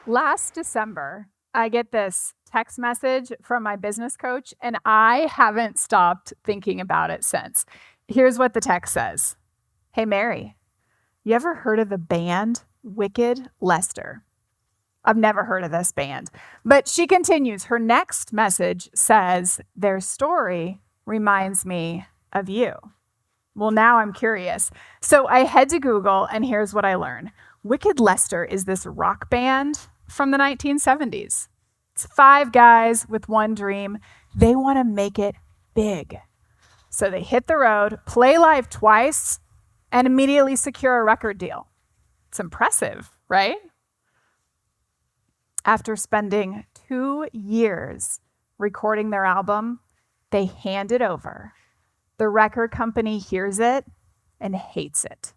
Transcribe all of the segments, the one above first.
Last December, I get this text message from my business coach, and I haven't stopped thinking about it since. Here's what the text says. Hey, Mary, you ever heard of the band Wicked Lester? I've never heard of this band. But she continues. Her next message says, their story reminds me of you. Well, now I'm curious. So I head to Google, and here's what I learn. Wicked Lester is this rock band from the 1970s. It's 5 guys with one dream. They want to make it big. So they hit the road, play live twice, and immediately secure a record deal. It's impressive, right? After spending 2 years recording their album, they hand it over. The record company hears it and hates it.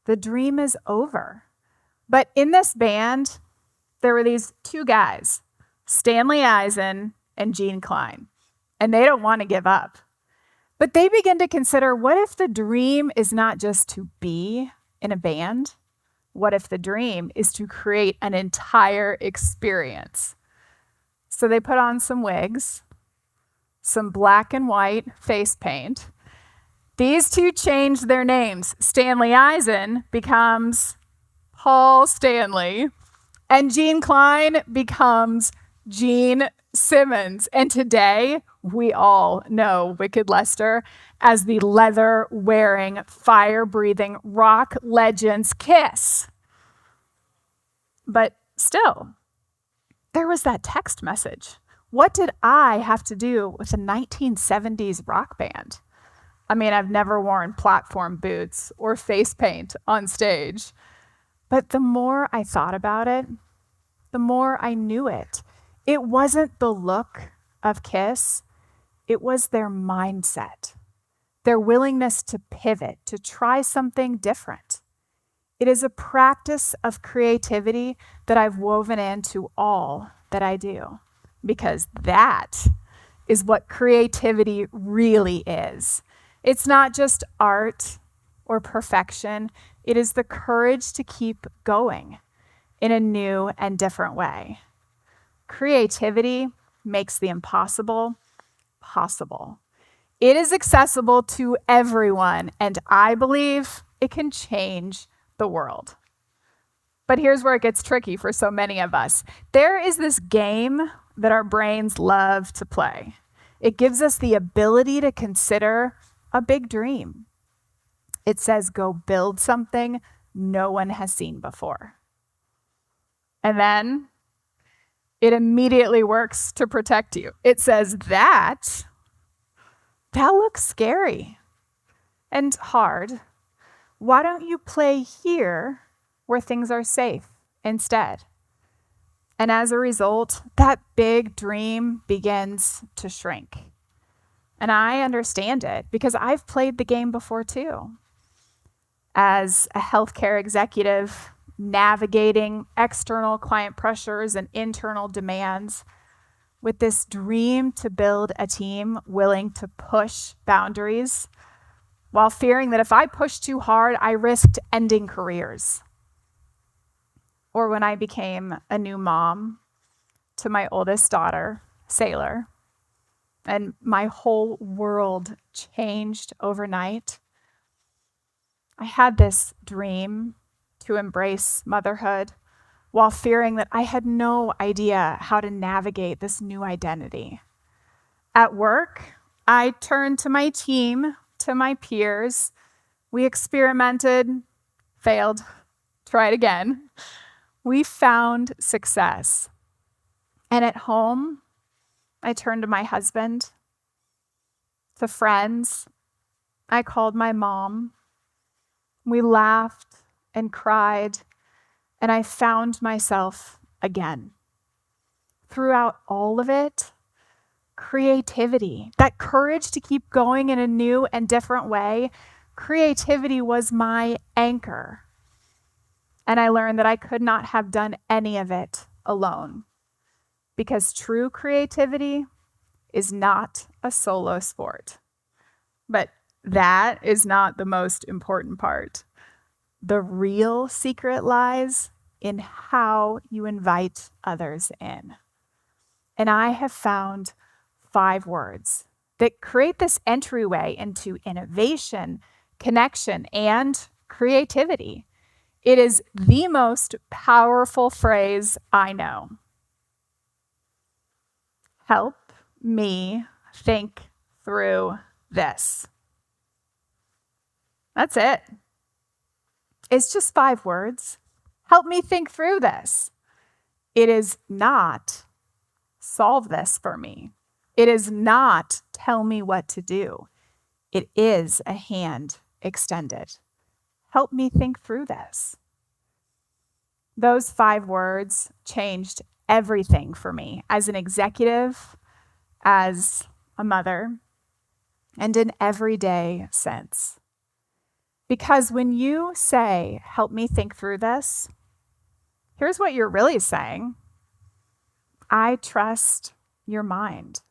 The dream is over. But in this band, there were these 2 guys, Stanley Eisen and Gene Klein, and they don't want to give up. But they begin to consider, what if the dream is not just to be in a band? What if the dream is to create an entire experience? So they put on some wigs, some black and white face paint. These 2 changed their names. Stanley Eisen becomes Paul Stanley, and Gene Klein becomes Gene Simmons. And today, we all know Wicked Lester as the leather-wearing, fire-breathing rock legends Kiss. But still, there was that text message. What did I have to do with a 1970s rock band? I mean, I've never worn platform boots or face paint on stage. But the more I thought about it, the more I knew it. It wasn't the look of Kiss. It was their mindset, their willingness to pivot, to try something different. It is a practice of creativity that I've woven into all that I do, because that is what creativity really is. It's not just art or perfection. It is the courage to keep going in a new and different way. Creativity makes the impossible possible. It is accessible to everyone, and I believe it can change the world. But here's where it gets tricky for so many of us. There is this game that our brains love to play. It gives us the ability to consider a big dream. It says, go build something no one has seen before. And then it immediately works to protect you. It says, that looks scary and hard. Why don't you play here where things are safe instead? And as a result, that big dream begins to shrink. And I understand it because I've played the game before too. As a healthcare executive, navigating external client pressures and internal demands, with this dream to build a team willing to push boundaries, while fearing that if I pushed too hard, I risked ending careers. Or when I became a new mom to my oldest daughter, Sailor, and my whole world changed overnight. I had this dream to embrace motherhood while fearing that I had no idea how to navigate this new identity. At work, I turned to my team, to my peers. We experimented, failed, tried again. We found success. And at home, I turned to my husband, to friends. I called my mom. We laughed and cried, and I found myself again. Throughout all of it, creativity, that courage to keep going in a new and different way, creativity was my anchor. And I learned that I could not have done any of it alone, because true creativity is not a solo sport. But that is not the most important part. The real secret lies in how you invite others in. And I have found 5 words that create this entryway into innovation, connection, and creativity. It is the most powerful phrase I know. Help me think through this. That's it. It's just 5 words. Help me think through this. It is not solve this for me. It is not tell me what to do. It is a hand extended. Help me think through this. Those 5 words changed everything for me as an executive, as a mother, and in everyday sense. Because when you say, help me think through this, here's what you're really saying. I trust your mind.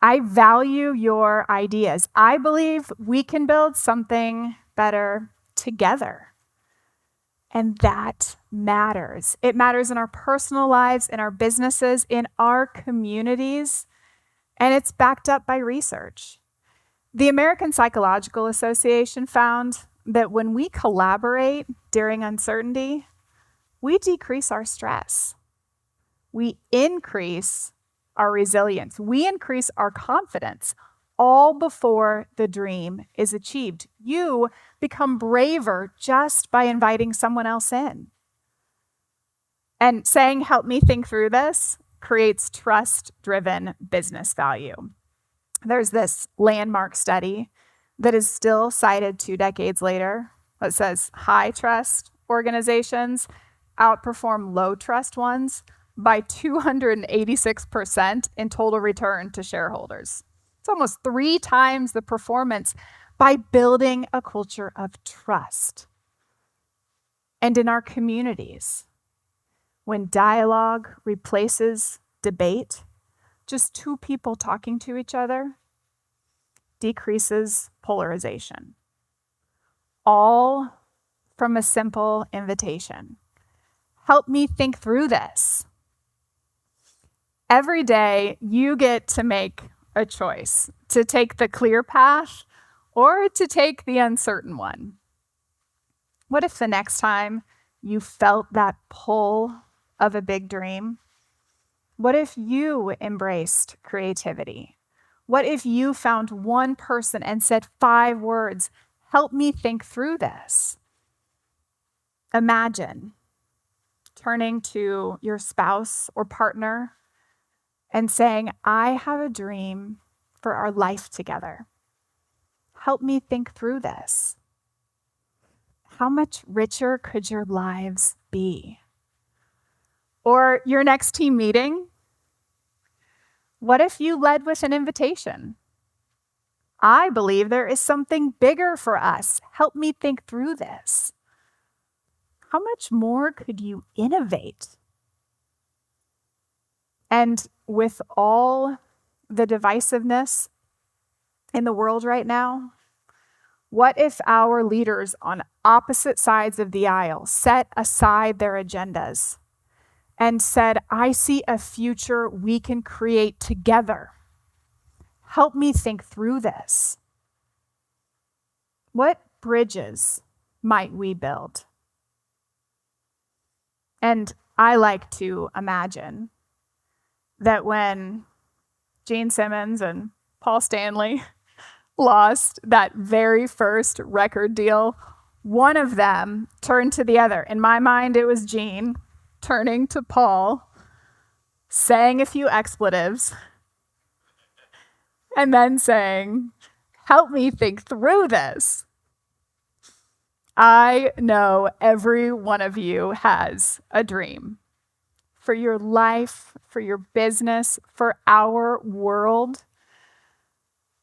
I value your ideas. I believe we can build something better together. And that matters. It matters in our personal lives, in our businesses, in our communities, and it's backed up by research. The American Psychological Association found that when we collaborate during uncertainty, we decrease our stress. We increase our resilience. We increase our confidence, all before the dream is achieved. You become braver just by inviting someone else in. And saying, help me think through this, creates trust-driven business value. There's this landmark study that is still cited 2 decades later that says high trust organizations outperform low trust ones by 286% in total return to shareholders. It's almost 3 times the performance by building a culture of trust. And in our communities, when dialogue replaces debate, just 2 people talking to each other decreases polarization. All from a simple invitation. Help me think through this. Every day, you get to make a choice to take the clear path or to take the uncertain one. What if the next time you felt that pull of a big dream? What if you embraced creativity? What if you found one person and said 5 words, help me think through this? Imagine turning to your spouse or partner and saying, I have a dream for our life together. Help me think through this. How much richer could your lives be? Or your next team meeting? What if you led with an invitation? I believe there is something bigger for us. Help me think through this. How much more could you innovate? And with all the divisiveness in the world right now, what if our leaders on opposite sides of the aisle set aside their agendas and said, I see a future we can create together. Help me think through this. What bridges might we build? And I like to imagine that when Gene Simmons and Paul Stanley lost that very first record deal, one of them turned to the other. In my mind, it was Gene turning to Paul, saying a few expletives, and then saying, help me think through this. I know every one of you has a dream for your life, for your business, for our world.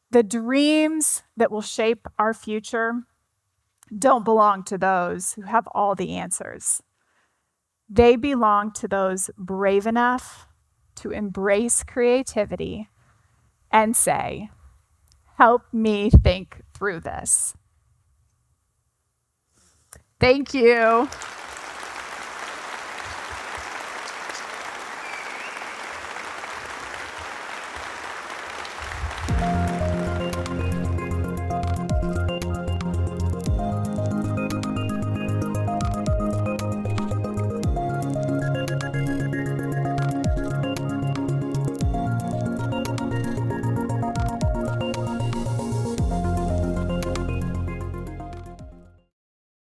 The dreams that will shape our future don't belong to those who have all the answers. They belong to those brave enough to embrace creativity and say, help me think through this. Thank you.